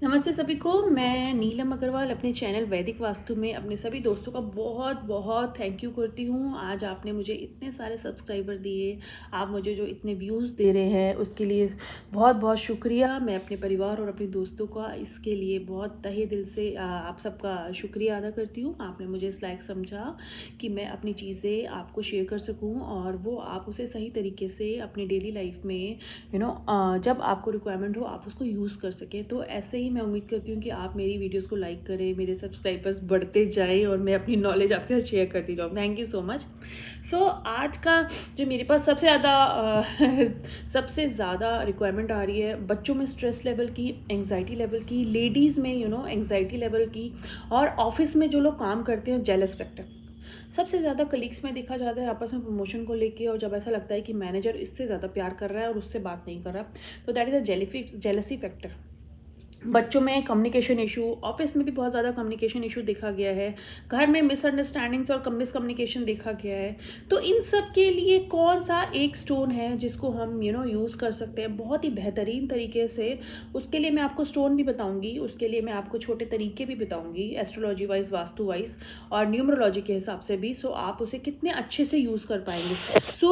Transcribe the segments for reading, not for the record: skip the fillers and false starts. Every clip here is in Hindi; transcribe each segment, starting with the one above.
नमस्ते सभी को। मैं नीलम अग्रवाल अपने चैनल वैदिक वास्तु में अपने सभी दोस्तों का बहुत बहुत थैंक यू करती हूँ। आज आपने मुझे इतने सारे सब्सक्राइबर दिए, आप मुझे जो इतने व्यूज़ दे रहे हैं उसके लिए बहुत बहुत शुक्रिया। मैं अपने परिवार और अपने दोस्तों का इसके लिए बहुत तहे दिल से आप सबका शुक्रिया अदा करती हूँ। आपने मुझे इस लायक समझा कि मैं अपनी चीज़ें आपको शेयर कर सकूँ और वो आप उसे सही तरीके से अपनी डेली लाइफ में जब आपको रिक्वायरमेंट हो आप उसको यूज़ कर सकें। तो ऐसे ही मैं उम्मीद करती हूँ कि आप मेरी वीडियोस को लाइक करें, मेरे सब्सक्राइबर्स बढ़ते जाएँ और मैं अपनी नॉलेज आपके साथ शेयर करती जाऊँ। Thank you so much. आज का जो मेरे पास सबसे ज़्यादा रिक्वायरमेंट आ रही है बच्चों में स्ट्रेस लेवल की, एंग्जाइटी लेवल की, लेडीज़ में एंग्जाइटी लेवल की, और ऑफिस में जो लोग काम करते हैं जेलस फैक्टर। सबसे ज़्यादा कलीग्स में देखा जाता है आपस में प्रमोशन को लेके, और जब ऐसा लगता है कि मैनेजर इससे ज़्यादा प्यार कर रहा है और उससे बात नहीं कर रहा, तो that is a jealousy factor. बच्चों में कम्युनिकेशन इशू, ऑफिस में भी बहुत ज़्यादा कम्युनिकेशन इशू देखा गया है, घर में मिसअंडरस्टैंडिंग्स और मिसकम्युनिकेशन देखा गया है। तो इन सब के लिए कौन सा एक स्टोन है जिसको हम यूज़ कर सकते हैं बहुत ही बेहतरीन तरीके से, उसके लिए मैं आपको स्टोन भी बताऊंगी, उसके लिए मैं आपको छोटे तरीके भी बताऊंगी एस्ट्रोलॉजी वाइज, वास्तु वाइज और न्यूमरोलॉजी के हिसाब से भी। आप उसे कितने अच्छे से यूज़ कर पाएंगे।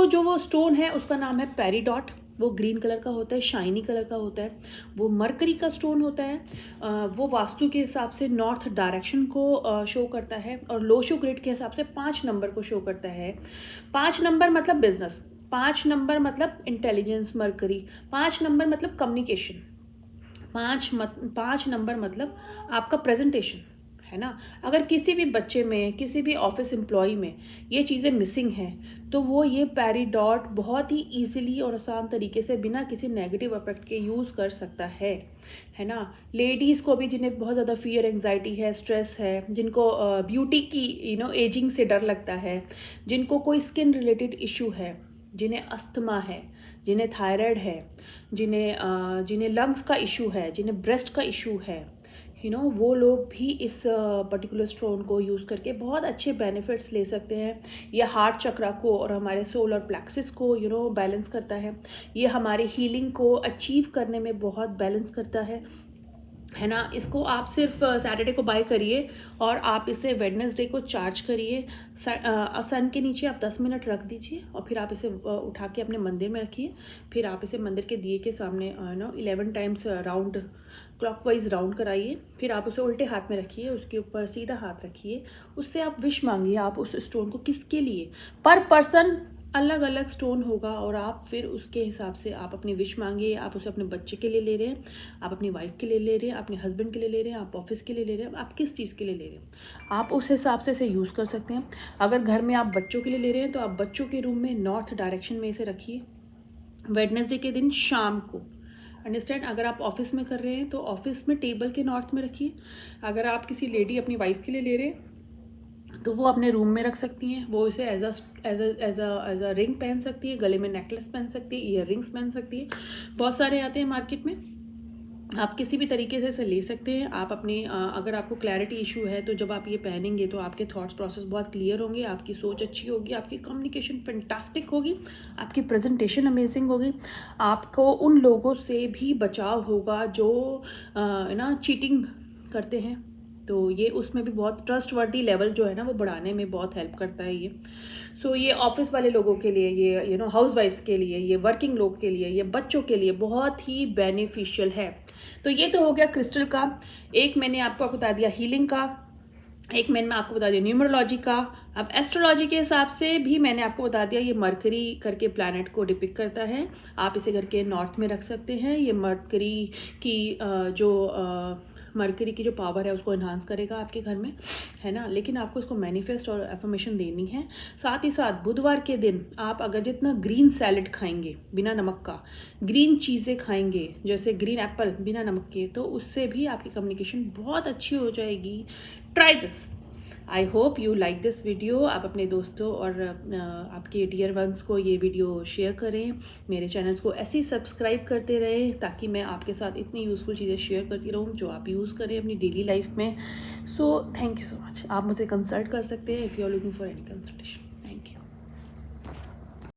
जो वो स्टोन है उसका नाम है पेरीडॉट। वो ग्रीन कलर का होता है, शाइनी कलर का होता है, वो मरकरी का स्टोन होता है। वो वास्तु के हिसाब से नॉर्थ डायरेक्शन को शो करता है और लोशो ग्रिड के हिसाब से 5 नंबर को शो करता है। 5 नंबर मतलब बिजनेस, 5 नंबर मतलब इंटेलिजेंस मरकरी, 5 नंबर मतलब कम्युनिकेशन, 5 नंबर मतलब आपका प्रेजेंटेशन, है ना। अगर किसी भी बच्चे में, किसी भी ऑफिस एम्प्लॉय में ये चीज़ें मिसिंग हैं तो वो ये पेरीडॉट बहुत ही इजीली और आसान तरीके से बिना किसी नेगेटिव इफेक्ट के यूज़ कर सकता है ना। लेडीज़ को भी जिन्हें बहुत ज़्यादा फियर, एंग्जाइटी है, स्ट्रेस है, जिनको ब्यूटी की एजिंग से डर लगता है, जिनको कोई स्किन रिलेटेड इशू है, जिन्हें अस्थमा है, जिन्हें थायराइड है, जिन्हें लंग्स का इशू है, जिन्हें ब्रेस्ट का इशू है, वो लोग भी इस पर्टिकुलर स्टोन को यूज़ करके बहुत अच्छे बेनिफिट्स ले सकते हैं। ये हार्ट चक्रा को और हमारे सोलर प्लेक्सिस को बैलेंस करता है। ये हमारे हीलिंग को अचीव करने में बहुत बैलेंस करता है ना। इसको आप सिर्फ सैटरडे को बाय करिए और आप इसे वेडनेसडे को चार्ज करिए। सन के नीचे आप 10 मिनट रख दीजिए और फिर आप इसे उठा के अपने मंदिर में रखिए। फिर आप इसे मंदिर के दिए के सामने 11 टाइम्स राउंड, क्लॉकवाइज राउंड कराइए। फिर आप उसे उल्टे हाथ में रखिए, उसके ऊपर सीधा हाथ रखिए। उससे आप विश मांगिए, आप उस स्टोन को किसके लिए, पर पर्सन अलग अलग स्टोन होगा और आप फिर उसके हिसाब से आप अपनी विश मांगिए। आप उसे अपने बच्चे के लिए ले रहे हैं, आप अपनी वाइफ के लिए ले रहे हैं, अपने हस्बैंड के लिए ले रहे हैं, आप ऑफिस के लिए ले रहे हैं, आप किस चीज़ के लिए ले रहे हैं, आप उस हिसाब से इसे यूज़ कर सकते हैं। अगर घर में आप बच्चों के लिए ले रहे हैं तो आप बच्चों के रूम में नॉर्थ डायरेक्शन में इसे रखिए वेडनेसडे के दिन शाम को। अंडरस्टैंड। अगर आप ऑफिस में कर रहे हैं तो ऑफिस में टेबल के नॉर्थ में रखिए। अगर आप किसी लेडी अपनी वाइफ के लिए ले रहे हैं तो वो अपने रूम में रख सकती हैं। वो इसे एज अ रिंग पहन सकती है, गले में नेकलेस पहन सकती है, ईयर रिंग्स पहन सकती है। बहुत सारे आते हैं मार्केट में, आप किसी भी तरीके से इसे ले सकते हैं। आप अपने अगर आपको क्लैरिटी इशू है तो जब आप ये पहनेंगे तो आपके थॉट्स प्रोसेस बहुत क्लियर होंगे, आपकी सोच अच्छी होगी, आपकी कम्युनिकेशन फैंटास्टिक होगी, आपकी प्रेजेंटेशन अमेजिंग होगी। आपको उन लोगों से भी बचाव होगा जो चीटिंग करते हैं। तो ये उसमें भी बहुत ट्रस्ट वर्दी लेवल जो है ना वो बढ़ाने में बहुत हेल्प करता है ये। ये ऑफिस वाले लोगों के लिए, ये हाउस वाइफ्स के लिए, ये वर्किंग लोग के लिए, ये बच्चों के लिए बहुत ही बेनिफिशियल है। तो ये तो हो गया क्रिस्टल का। एक मैंने आपको बता दिया हीलिंग का, एक मैंने आपको बता दिया न्यूमरोलॉजी का। अब एस्ट्रोलॉजी के हिसाब से भी मैंने आपको बता दिया, ये मरकरी करके प्लैनेट को डिपिक्ट करता है। आप इसे घर के नॉर्थ में रख सकते हैं। ये मरकरी की जो पावर है उसको इन्हांस करेगा आपके घर में, है ना। लेकिन आपको इसको मैनिफेस्ट और एफर्मेशन देनी है। साथ ही साथ बुधवार के दिन आप अगर जितना ग्रीन सैलेड खाएंगे बिना नमक का, ग्रीन चीज़ें खाएंगे जैसे ग्रीन एप्पल बिना नमक के, तो उससे भी आपकी कम्युनिकेशन बहुत अच्छी हो जाएगी। Try this. I hope you like this video. आप अपने दोस्तों और आपके डियर वंस को ये वीडियो शेयर करें। मेरे चैनल्स को ऐसे ही सब्सक्राइब करते रहें ताकि मैं आपके साथ इतनी यूज़फुल चीज़ें शेयर करती रहूँ जो आप यूज़ करें अपनी डेली लाइफ में। Thank you so much. आप मुझे कंसल्ट कर सकते हैं if you are looking for any consultation.